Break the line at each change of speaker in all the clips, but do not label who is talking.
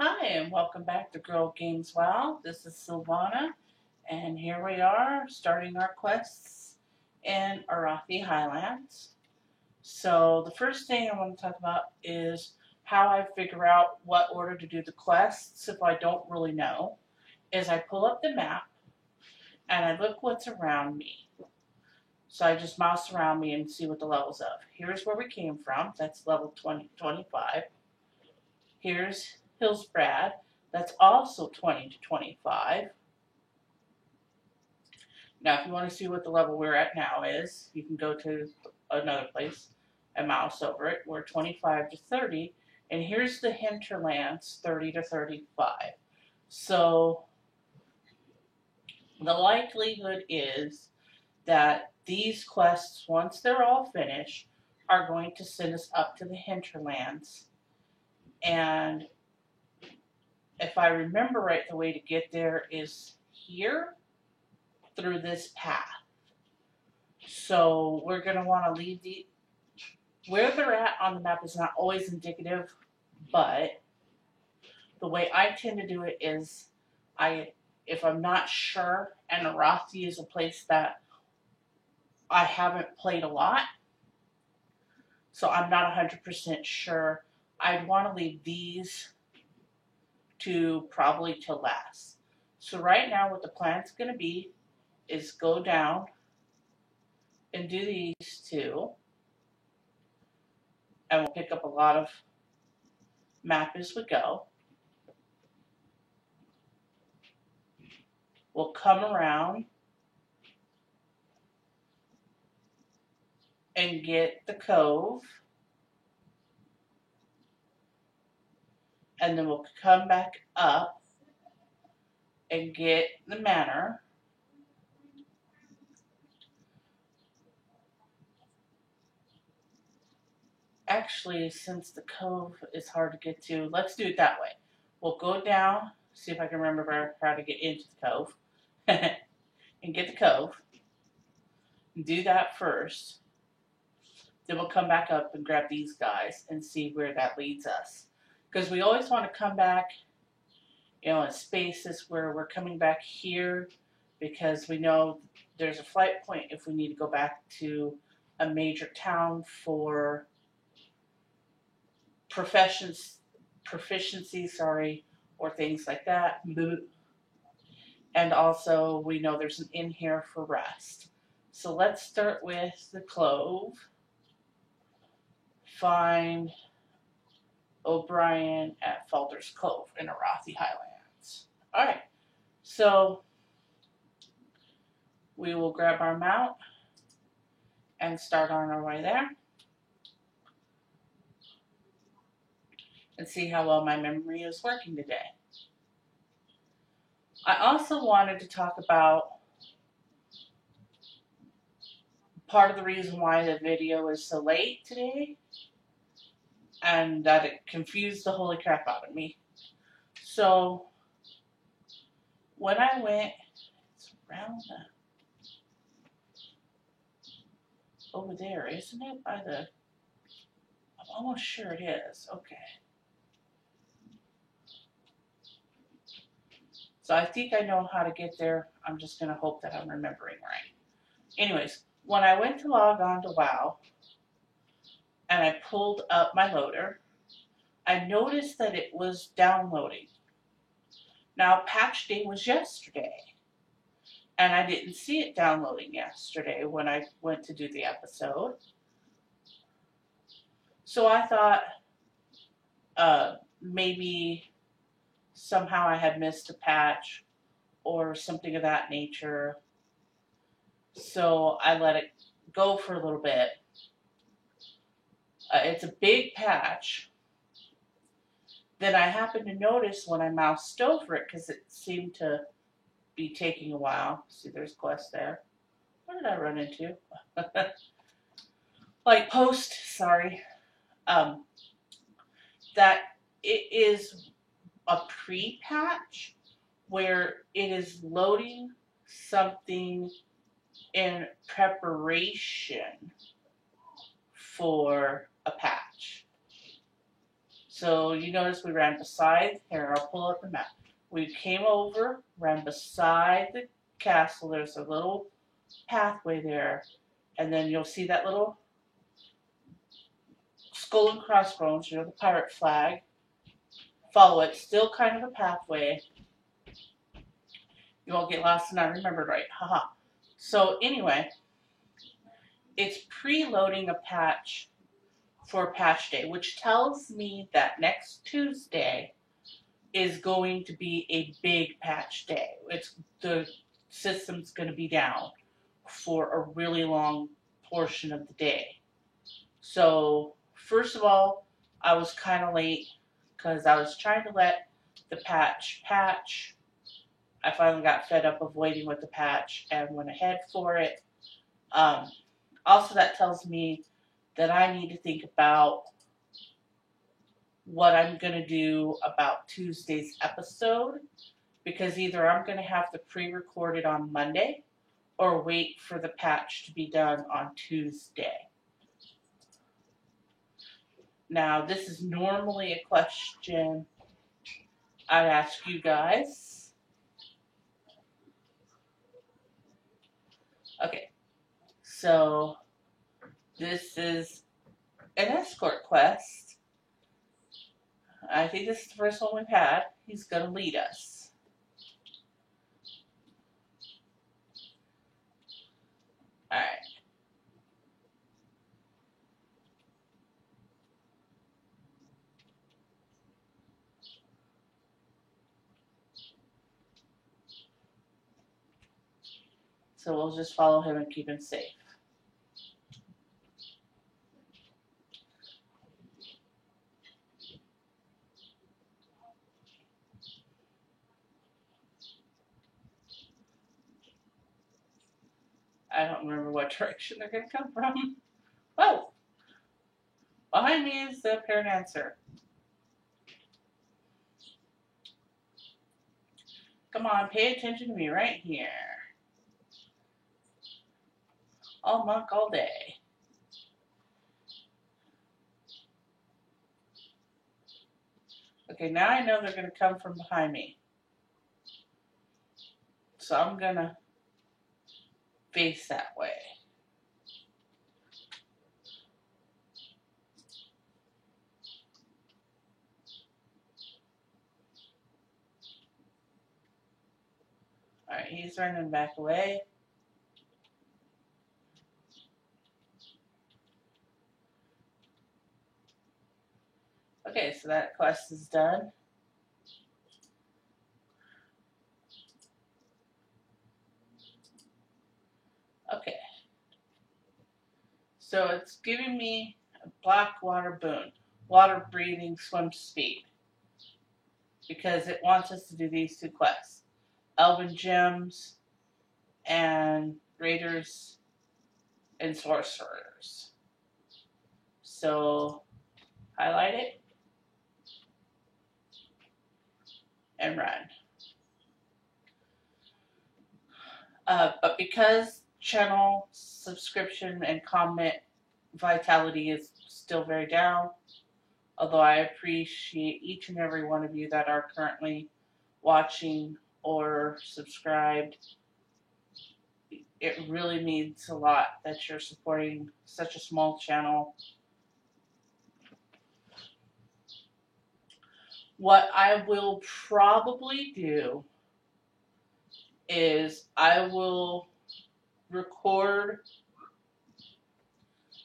Hi, and welcome back to Girl Games WoW. This is Silvana, and here we are starting our quests in Arathi Highlands. So, the first thing I want to talk about is how I figure out what order to do the quests if I don't really know. Is I pull up the map and I look what's around me. So, I just mouse around me and see what the levels of. Here's where we came from, that's level 25. Here's Hillsbrad. That's also 20 to 25. Now, if you want to see what the level we're at now is, you can go to another place and mouse over it. We're 25 to 30. And here's the hinterlands, 30 to 35. So the likelihood is that these quests, once they're all finished, are going to send us up to the hinterlands. And if I remember right, the way to get there is here through this path. So we're going to want to leave where they're at on the map is not always indicative, but the way I tend to do it is if I'm not sure, and Arathi is a place that I haven't played a lot, so I'm not 100% sure, I'd want to leave these to probably to last. So right now what the plan's going to be is go down and do these two, and we'll pick up a lot of map as we go. We'll come around and get the cove, and then we'll come back up and get the manor. Actually, since the cove is hard to get to, let's do it that way. We'll go down, see if I can remember how to get into the cove, and get the cove. Do that first. Then we'll come back up and grab these guys and see where that leads us. Because we always want to come back, in spaces where we're coming back here, because we know there's a flight point if we need to go back to a major town for proficiency, or things like that. And also we know there's an inn here for rest. So let's start with the clove. Find O'Brien at Falder's Cove in Arathi Highlands. Alright, so we will grab our mount and start on our way there. And see how well my memory is working today. I also wanted to talk about part of the reason why the video is so late today, and that it confused the holy crap out of me. So when I went, it's around over there, isn't it? I'm almost sure it is. Okay. So I think I know how to get there. I'm just going to hope that I'm remembering right. Anyways, when I went to log on to WoW and I pulled up my loader, I noticed that it was downloading. Now, patch day was yesterday, and I didn't see it downloading yesterday when I went to do the episode. So I thought maybe somehow I had missed a patch or something of that nature. So I let it go for a little bit. It's a big patch. Then I happened to notice when I moused over it, because it seemed to be taking a while. See, there's Quest there. What did I run into? Like post, sorry. That it is a pre-patch where it is loading something in preparation for a patch. So you notice we ran beside, here I'll pull up the map. We came over, ran beside the castle, there's a little pathway there, and then you'll see that little skull and crossbones, the pirate flag. Follow it, still kind of a pathway. You won't get lost and I remembered right, haha. So anyway, it's preloading a patch for patch day, which tells me that next Tuesday is going to be a big patch day. The system's going to be down for a really long portion of the day. So first of all, I was kind of late because I was trying to let the patch. I finally got fed up of waiting with the patch and went ahead for it. Also, that tells me that I need to think about what I'm going to do about Tuesday's episode, because either I'm going to have to pre-record it on Monday or wait for the patch to be done on Tuesday. Now, this is normally a question I'd ask you guys. Okay, so this is an escort quest. I think this is the first one we've had. He's going to lead us. Alright. So we'll just follow him and keep him safe. I don't remember what direction they're going to come from. Oh! Behind me is the parent answer. Come on, pay attention to me right here. I'll monk all day. Okay, now I know they're going to come from behind me. So I'm going to face that way. Alright, he's running back away. Okay, so that quest is done. Okay. So it's giving me a black water boon. Water breathing swim speed. Because it wants us to do these two quests. Elven Gems and Raiders and Sorcerers. So highlight it and run. But because channel subscription and comment vitality is still very down, although I appreciate each and every one of you that are currently watching or subscribed, it really means a lot that you're supporting such a small channel. What I will probably do is I will record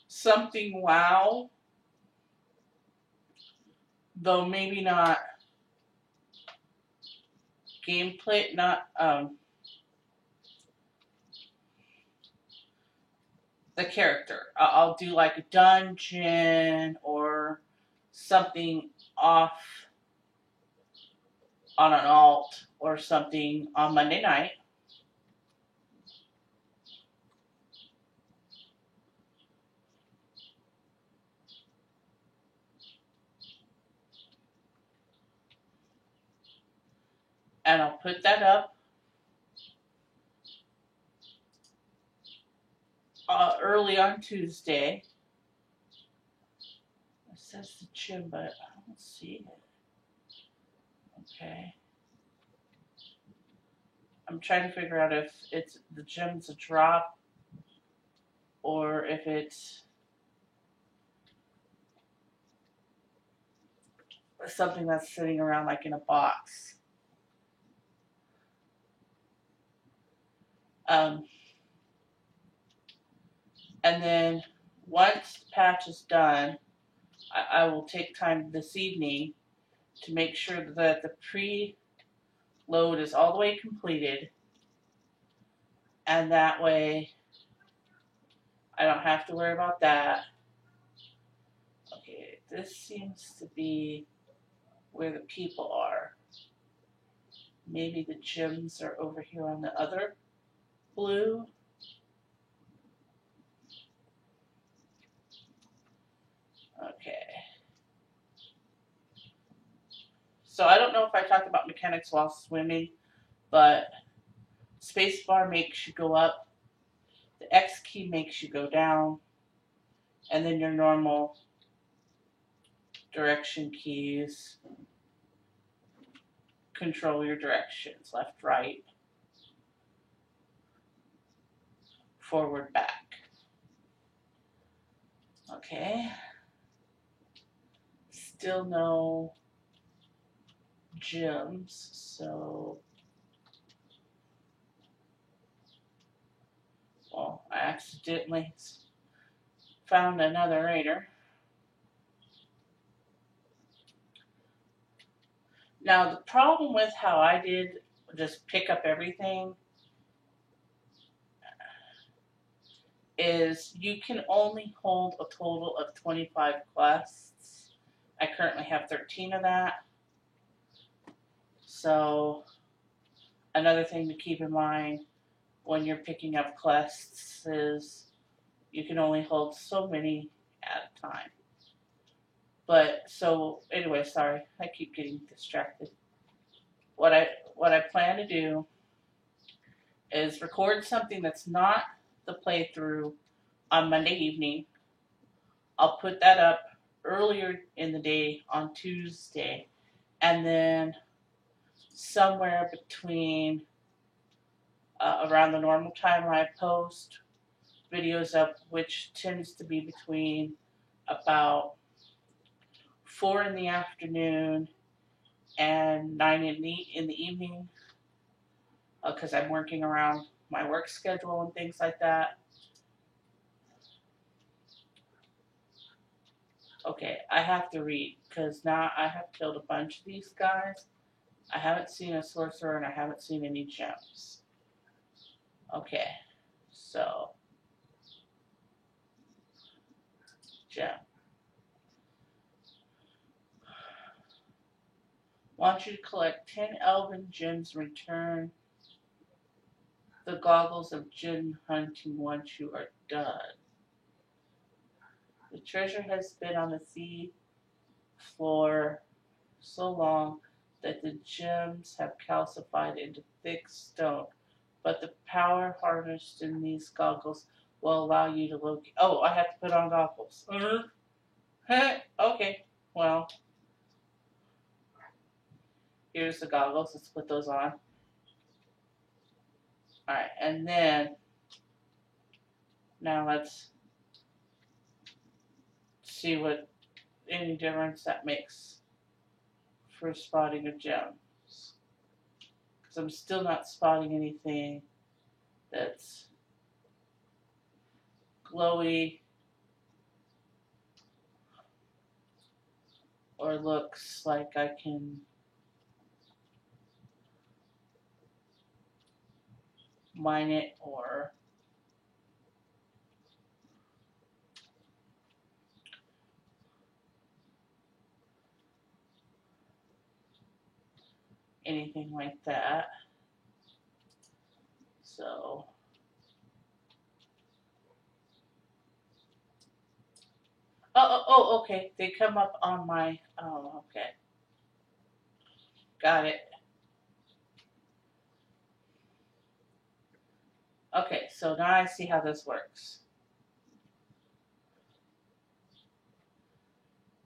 something WoW, though maybe not gameplay, not the character. I'll do like a dungeon or something off on an alt or something on Monday night. And I'll put that up early on Tuesday. It says the gym, but I don't see it. Okay. I'm trying to figure out if it's the gym's a drop or if it's something that's sitting around like in a box. Um, and then once the patch is done, I will take time this evening to make sure that the pre-load is all the way completed, and that way I don't have to worry about that. Okay, this seems to be where the people are. Maybe the gyms are over here on the other blue. Okay. So I don't know if I talked about mechanics while swimming, but spacebar makes you go up, the X key makes you go down, and then your normal direction keys control your directions, left, right, forward, back. Okay. Still no gyms, so well, I accidentally found another raider. Now the problem with how I did just pick up everything is you can only hold a total of 25 quests. I currently have 13 of that. So another thing to keep in mind when you're picking up quests is you can only hold so many at a time. But so anyway, sorry, I keep getting distracted. What I plan to do is record something that's not the playthrough on Monday evening. I'll put that up earlier in the day on Tuesday, and then somewhere between around the normal time I post videos up, which tends to be between about 4 in the afternoon and 9 in the evening, because I'm working around my work schedule and things like that. Okay, I have to read because now I have killed a bunch of these guys. I haven't seen a sorcerer and I haven't seen any gems. Okay, so gem. Want you to collect 10 elven gems. Return the goggles of gem hunting once you are done. The treasure has been on the sea floor so long that the gems have calcified into thick stone, but the power harnessed in these goggles will allow you to locate. Oh, I have to put on goggles. Okay, well, here's the goggles. Let's put those on. Alright, and then now let's see what any difference that makes for spotting of gems. Because I'm still not spotting anything that's glowy or looks like I can mine it or anything like that. So okay. They come up on my, oh, okay. Got it. Okay, so now I see how this works.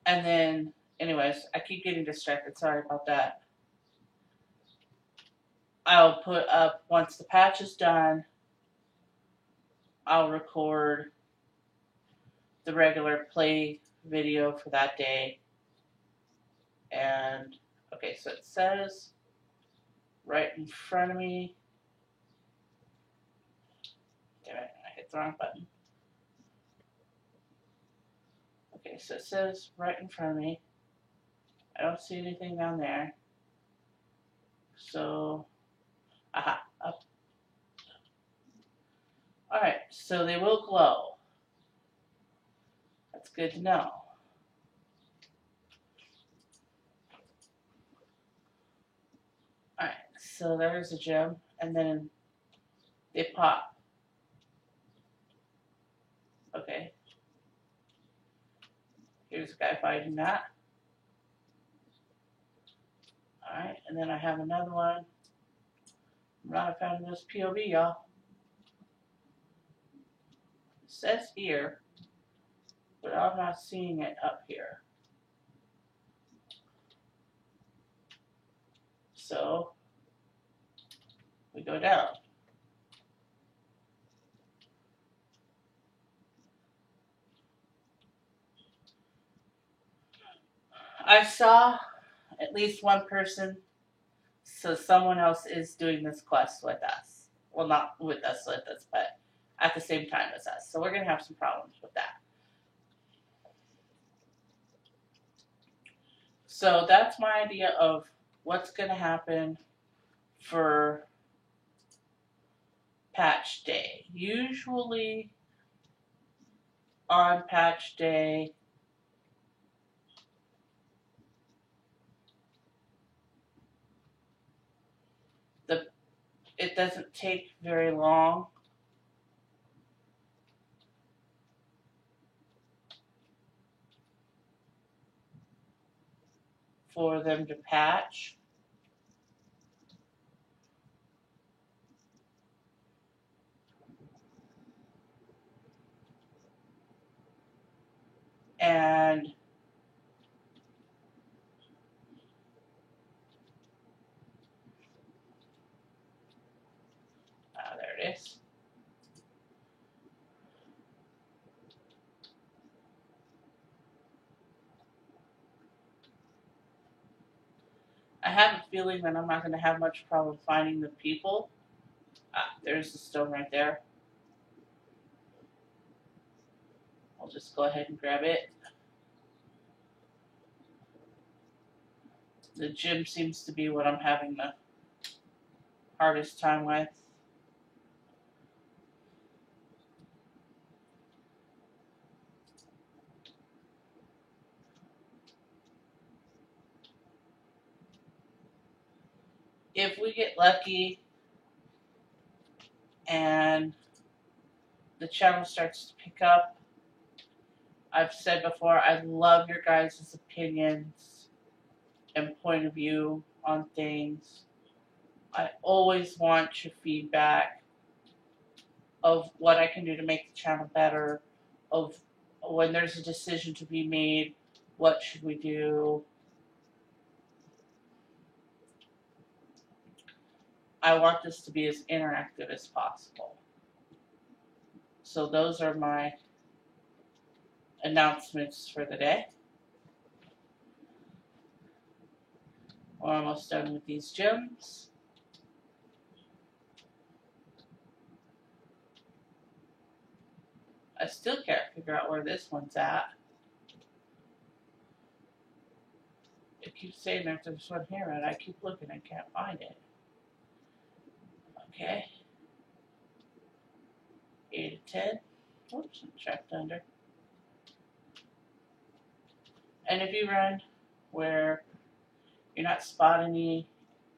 And then, anyways, I keep getting distracted. Sorry about that. I'll put up, once the patch is done, I'll record the regular play video for that day. And, okay, so it says right in front of me. Damn it, I hit the wrong button. Okay, so it says right in front of me. I don't see anything down there. So, aha, up. Alright, so they will glow. That's good to know. Alright, so there's a gem, and then they pop. Okay. Here's a guy fighting that. Alright, and then I have another one. I'm not a fan of this POV, y'all. It says here, but I'm not seeing it up here. So, we go down. I saw at least one person, so someone else is doing this quest with us. Well, not with us, but at the same time as us. So we're going to have some problems with that. So that's my idea of what's going to happen for patch day. Usually on patch day, it doesn't take very long for them to patch. And there it is. I have a feeling that I'm not going to have much problem finding the people. There's the stone right there. I'll just go ahead and grab it. The gym seems to be what I'm having the hardest time with. If we get lucky and the channel starts to pick up, I've said before, I love your guys' opinions and point of view on things. I always want your feedback of what I can do to make the channel better, of when there's a decision to be made, what should we do. I want this to be as interactive as possible. So those are my announcements for the day. We're almost done with these gems. I still can't figure out where this one's at. It keeps saying there's one here, and I keep looking and can't find it. Okay. 8 of 10. Oops, I'm checked under. And if you run where you're not spotting me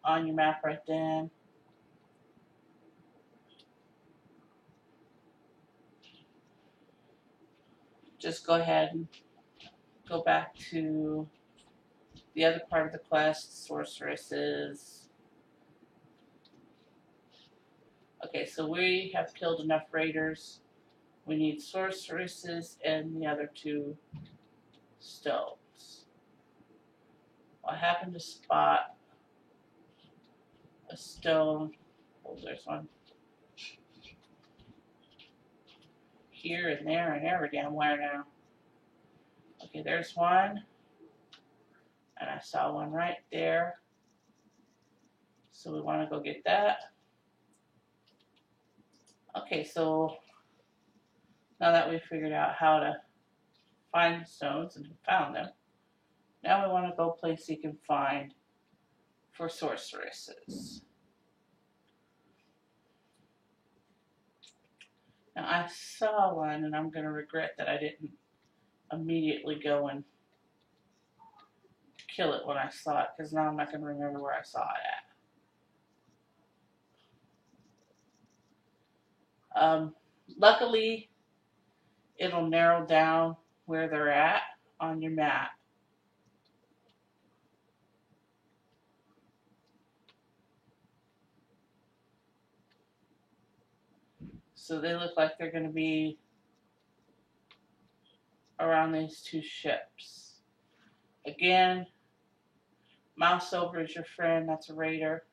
on your map right then, just go ahead and go back to the other part of the quest, sorceresses. Okay, so we have killed enough raiders. We need sorceresses and the other 2 stones. I happened to spot a stone. Oh, there's one here and there and every damn where now. Okay, there's one. And I saw one right there. So we want to go get that. Okay, so now that we've figured out how to find the stones and found them, now we want to go place Seek and Find for sorceresses. Now I saw one and I'm going to regret that I didn't immediately go and kill it when I saw it, because now I'm not going to remember where I saw it at. Luckily, it'll narrow down where they're at on your map. So they look like they're going to be around these two ships. Again, mouse over is your friend. That's a raider.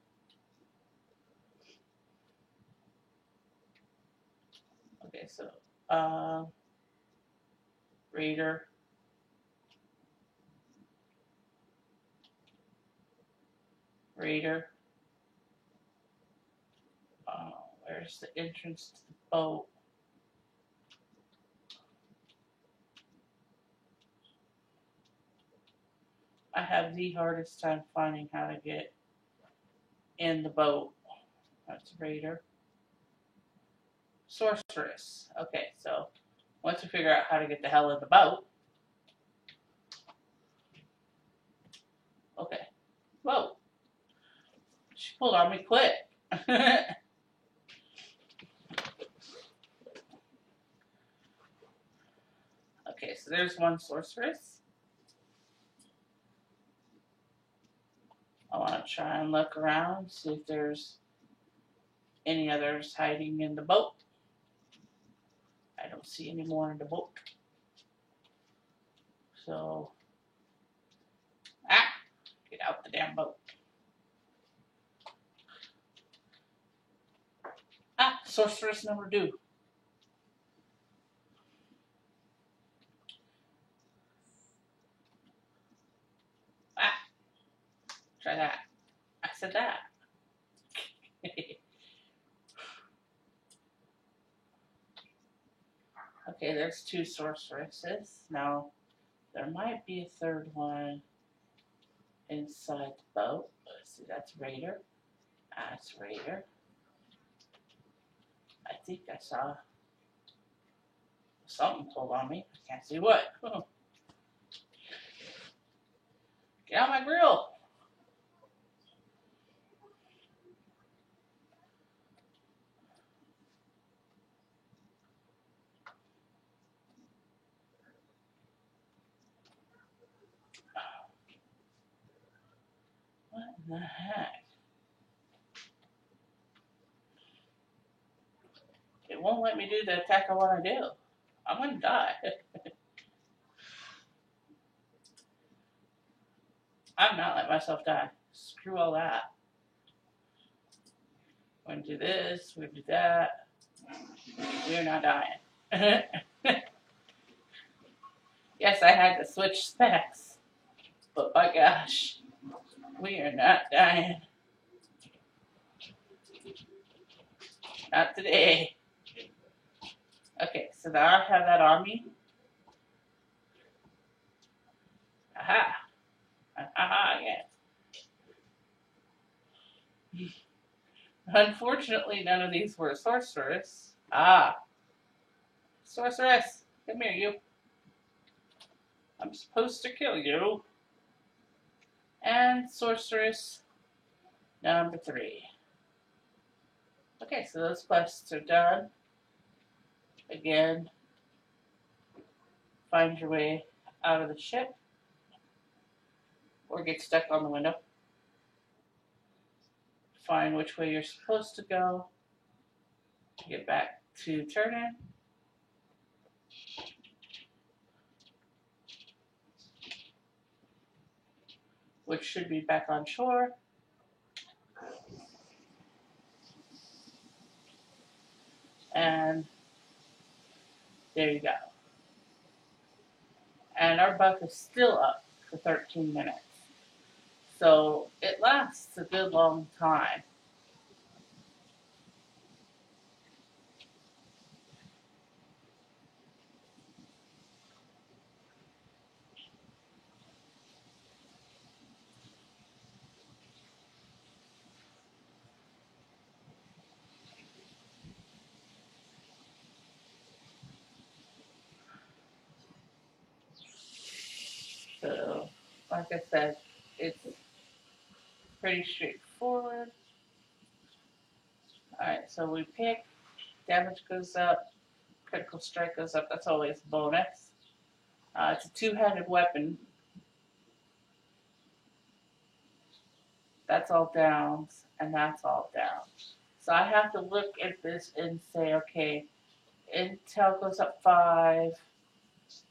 Okay, so raider. Raider. Where's the entrance to the boat? I have the hardest time finding how to get in the boat. That's Raider. Sorceress. Okay, so once we figure out how to get the hell in the boat. Okay. Whoa. She pulled on me quick. Okay, so there's one sorceress. I want to try and look around, see if there's any others hiding in the boat. I don't see any more in the boat. So, get out the damn boat. Sorceress number 2. Try that. I said that. Okay, there's 2 sorceresses. Now, there might be a third one inside the boat. Let's see, that's Raider. That's Raider. I think I saw something pulled on me. I can't see what. Get out of my grill. What in the heck? It won't let me do the attack I want to do. I'm going to die. I'm not letting myself die. Screw all that. We're going to do this. We're going to do that. We're not dying. Yes, I had to switch specs. But by gosh, we are not dying. Not today. Okay, so now I have that on me. Aha. Aha, yeah. Unfortunately, none of these were sorceress. Sorceress, come here, you. I'm supposed to kill you. And sorceress number 3. Okay, so those quests are done. Again, find your way out of the ship or get stuck on the window. Find which way you're supposed to go. Get back to Turn-In. which should be back on shore. And there you go. And our buck is still up for 13 minutes. So it lasts a good long time. So, like I said, it's pretty straightforward. Alright, so we pick, damage goes up, critical strike goes up, that's always a bonus. It's a two-handed weapon. That's all downs, and that's all downs. So I have to look at this and say, okay, intel goes up 5,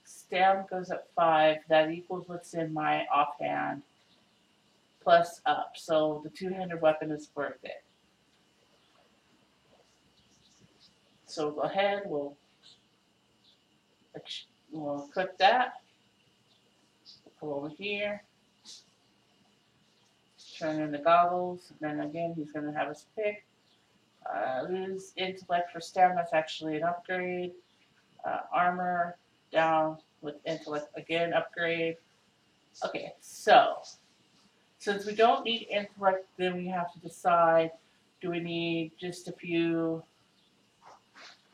stam goes up 5, that equals what's in my offhand, plus up. So the two-handed weapon is worth it. So go ahead, we'll click that. We'll go over here, turn in the goggles, and then again he's going to have us pick. Lose intellect for stam, that's actually an upgrade. Armor down with intellect, again upgrade. Okay, so since we don't need intellect, then we have to decide, do we need just a few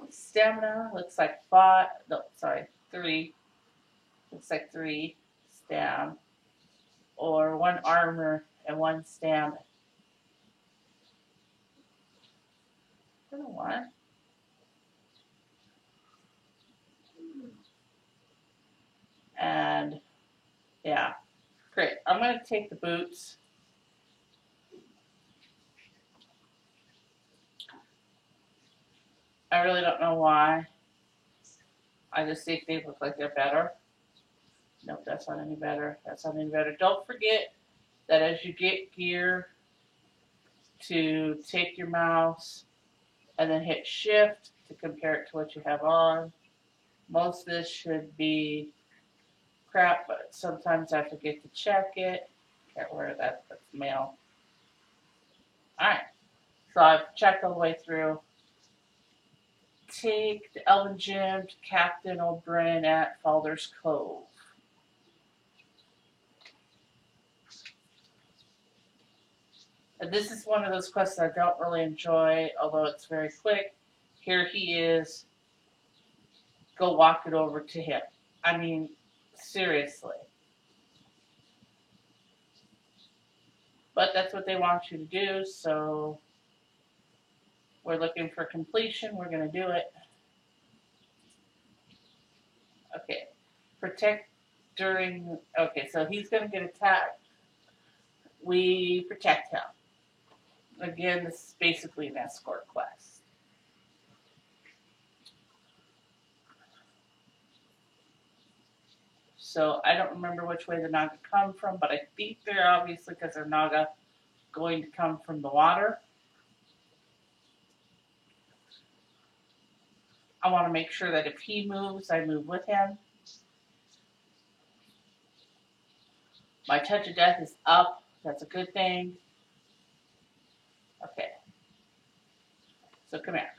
stamina? Looks like 5, no, sorry, 3. Looks like 3 stam. Or 1 armor and 1 stam. I don't know why. And yeah, great. I'm going to take the boots. I really don't know why. I just think they look like they're better. Nope, that's not any better. That's not any better. Don't forget that as you get gear, to take your mouse and then hit shift to compare it to what you have on. Most of this should be crap, but sometimes I forget to check it. Can't wear that, that's mail. Alright, so I've checked all the way through. Take the Elven Gem to Captain O'Brien at Falder's Cove. And this is one of those quests I don't really enjoy, although it's very quick. Here he is. Go walk it over to him. I mean, seriously. But that's what they want you to do, so we're looking for completion. We're going to do it. Okay. Protect during... Okay, so he's going to get attacked. We protect him. Again, this is basically an escort quest. So I don't remember which way the Naga come from, but I think they're obviously, because they're Naga, going to come from the water. I want to make sure that if he moves, I move with him. My touch of death is up. That's a good thing. Okay. So come here.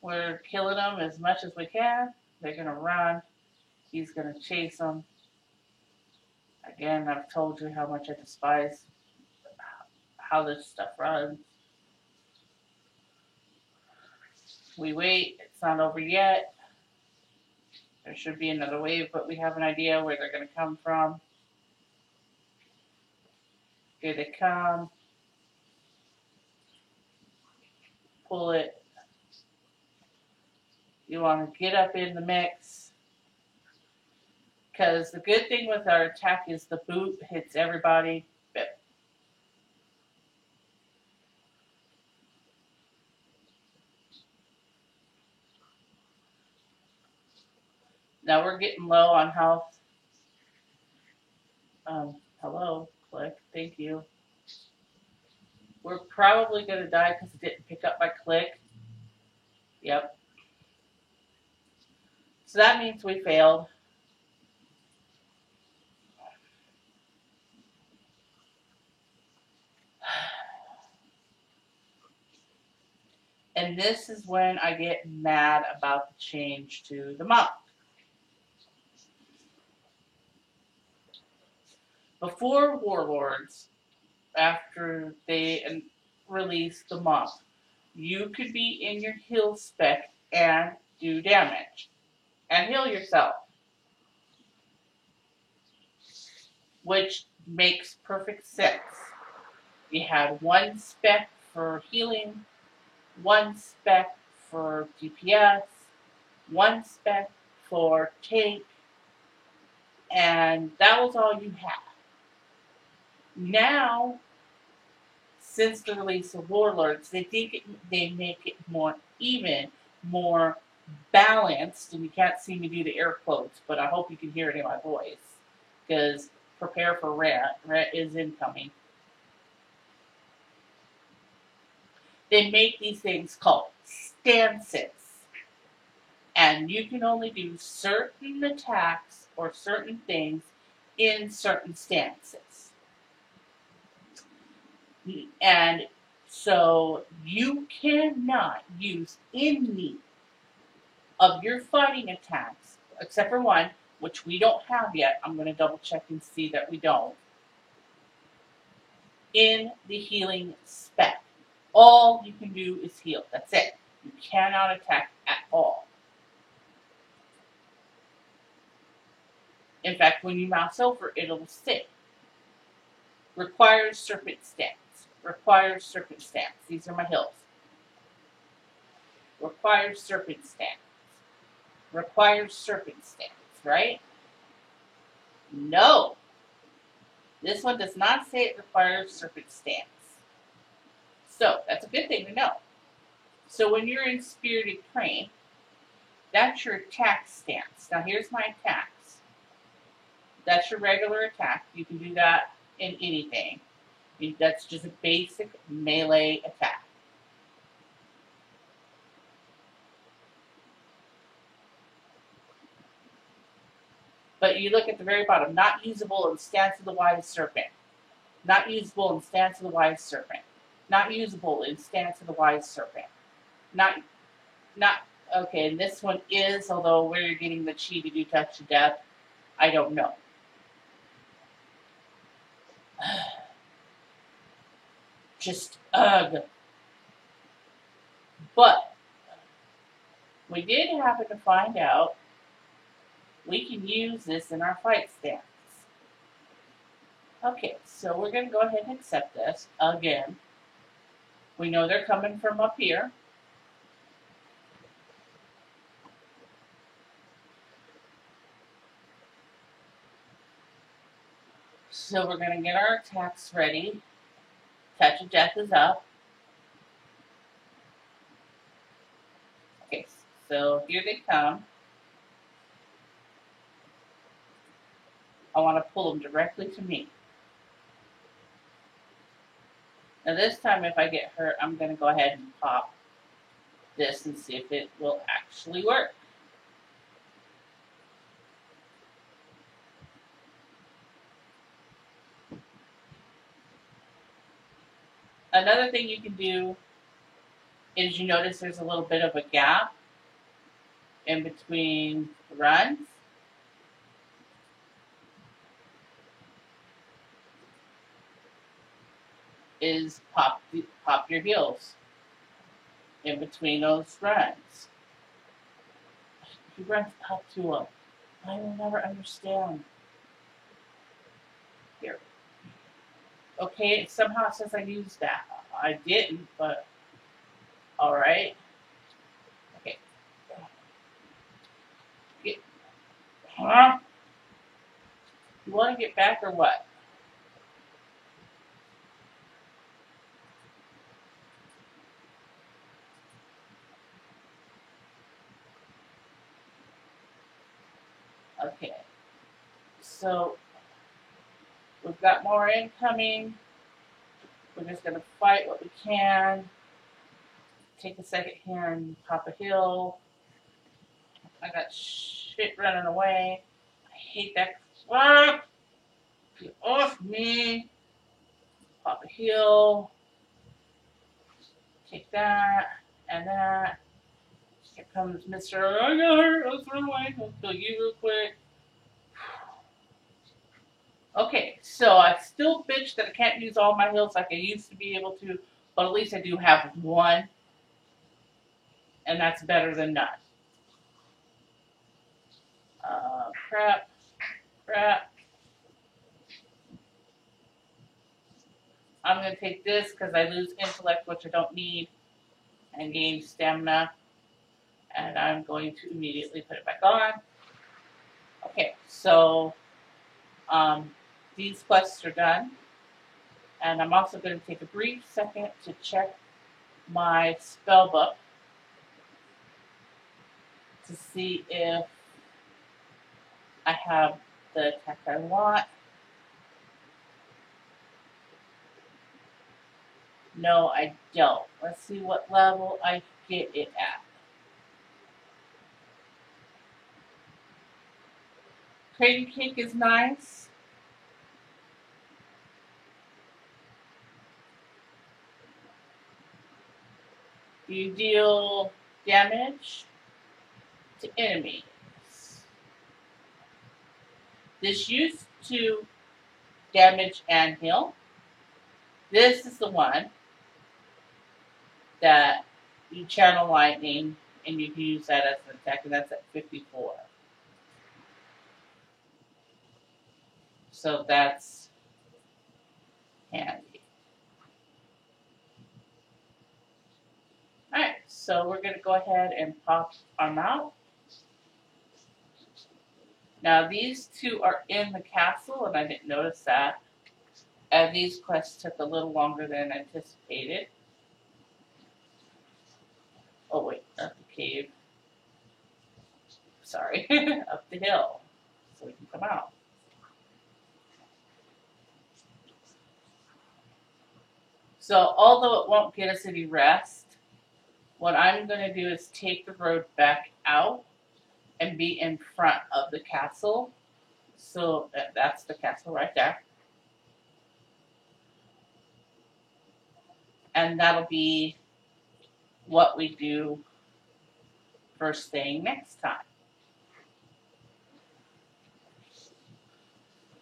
We're killing them as much as we can. They're going to run. He's going to chase them. Again, I've told you how much I despise how this stuff runs. We wait. It's not over yet. There should be another wave, but we have an idea where they're going to come from. Here they come. Pull it. You want to get up in the mix. Because the good thing with our attack is the boot hits everybody. Now we're getting low on health. Hello, click. Thank you. We're probably going to die because it didn't pick up my click. Yep. So that means we failed. And this is when I get mad about the change to the monk. Before Warlords, after they released the monk, you could be in your heal spec and do damage and heal yourself, which makes perfect sense. You had one spec for healing, one spec for DPS, one spec for tank, and that was all you had. Now, since the release of Warlords, they make it more even, more balanced, and you can't see me do the air quotes, but I hope you can hear it in my voice, because prepare for Rhett. Rhett is incoming. They make these things called stances, and you can only do certain attacks or certain things in certain stances. And so you cannot use any of your fighting attacks, except for one, which we don't have yet. I'm going to double check and see that we don't, in the healing spec. All you can do is heal. That's it. You cannot attack at all. In fact, when you mouse over, it'll say, requires serpent stance. Requires serpent stance. These are my hills. Requires serpent stance. Requires serpent stance, right? No. This one does not say it requires serpent stance. So, that's a good thing to know. So when you're in Spirited Crane, that's your attack stance. Now here's my attacks. That's your regular attack. You can do that in anything. That's just a basic melee attack. But you look at the very bottom, not usable in Stance of the Wise Serpent. Not usable in Stance of the Wise Serpent. Not usable in Stance of the Wise Serpent. Not, okay, and this one is, although where you're getting the chi to do touch of death, I don't know. Just, ugh. But, we did happen to find out we can use this in our fight stance. Okay, so we're going to go ahead and accept this again. We know they're coming from up here. So we're going to get our attacks ready. Touch of Death is up. Okay, so here they come. I want to pull them directly to me. Now this time if I get hurt, I'm going to go ahead and pop this and see if it will actually work. Another thing you can do is you notice there's a little bit of a gap in between runs. Is pop your heels in between those runs. He runs up to them. I will never understand. Here. Okay, somehow it says I used that. I didn't, but alright. Okay. Huh? You want to get back or what? Okay, so we've got more incoming. We're just gonna fight what we can. Take a second here and pop a hill. I got shit running away. I hate that. Ah! Get off me. Pop a hill. Take that and that. Here comes Mr. I got hurt. Let's run away. I'll kill you real quick. Okay, so I still bitch that I can't use all my heals like I used to be able to, but at least I do have one, and that's better than none. Crap, crap. I'm going to take this because I lose intellect, which I don't need, and gain stamina, and I'm going to immediately put it back on. Okay, so these quests are done, and I'm also going to take a brief second to check my spell book to see if I have the attack I want. No, I don't. Let's see what level I get it at. Crazy Cake is nice. You deal damage to enemies. This used to damage and heal. This is the one that you channel lightning and you can use that as an attack, and that's at 54. So that's handy. Alright, so we're going to go ahead and pop our mouth. Now these two are in the castle, and I didn't notice that. And these quests took a little longer than anticipated. Oh wait, not the cave. Sorry, up the hill, so we can come out. So although it won't get us any rest, what I'm going to do is take the road back out and be in front of the castle. So that's the castle right there. And that'll be what we do first thing next time.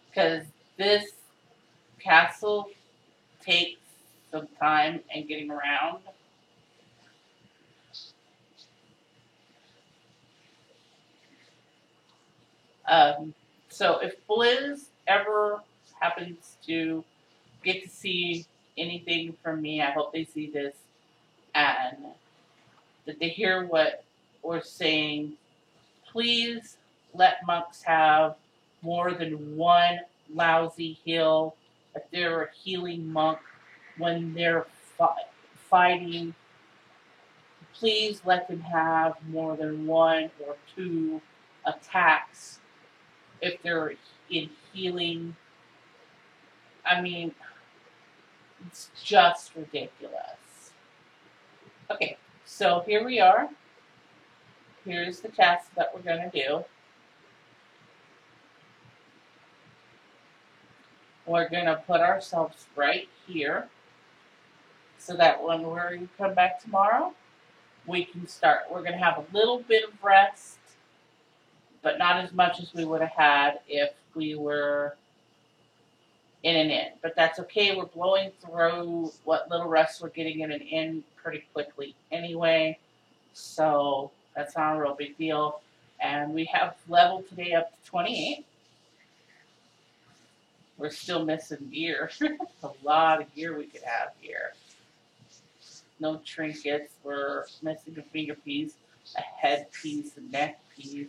Because this castle takes some time and getting around. So if Blizz ever happens to get to see anything from me, I hope they see this and that they hear what we're saying. Please let monks have more than one lousy heal. If they're a healing monk, when they're fighting, please let them have more than one or two attacks. If they're in healing, I mean, it's just ridiculous. Okay, so here we are. Here's the task that we're going to do. We're going to put ourselves right here so that when we come back tomorrow, we can start. We're going to have a little bit of rest, but not as much as we would have had if we were in an inn. But that's okay. We're blowing through what little rest we're getting in an inn pretty quickly anyway. So that's not a real big deal. And we have leveled today up to 28. We're still missing gear. A lot of gear we could have here. No trinkets. We're missing a finger piece, a head piece, a neck piece.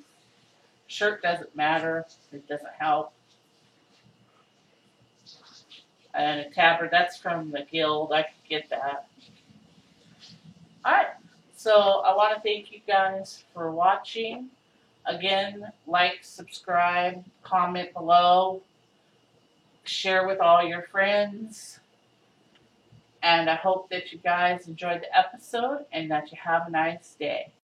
Shirt doesn't matter. It doesn't help. And a tabard, that's from the guild. I could get that. Alright. So I want to thank you guys for watching. Again, like, subscribe, comment below, share with all your friends. And I hope that you guys enjoyed the episode and that you have a nice day.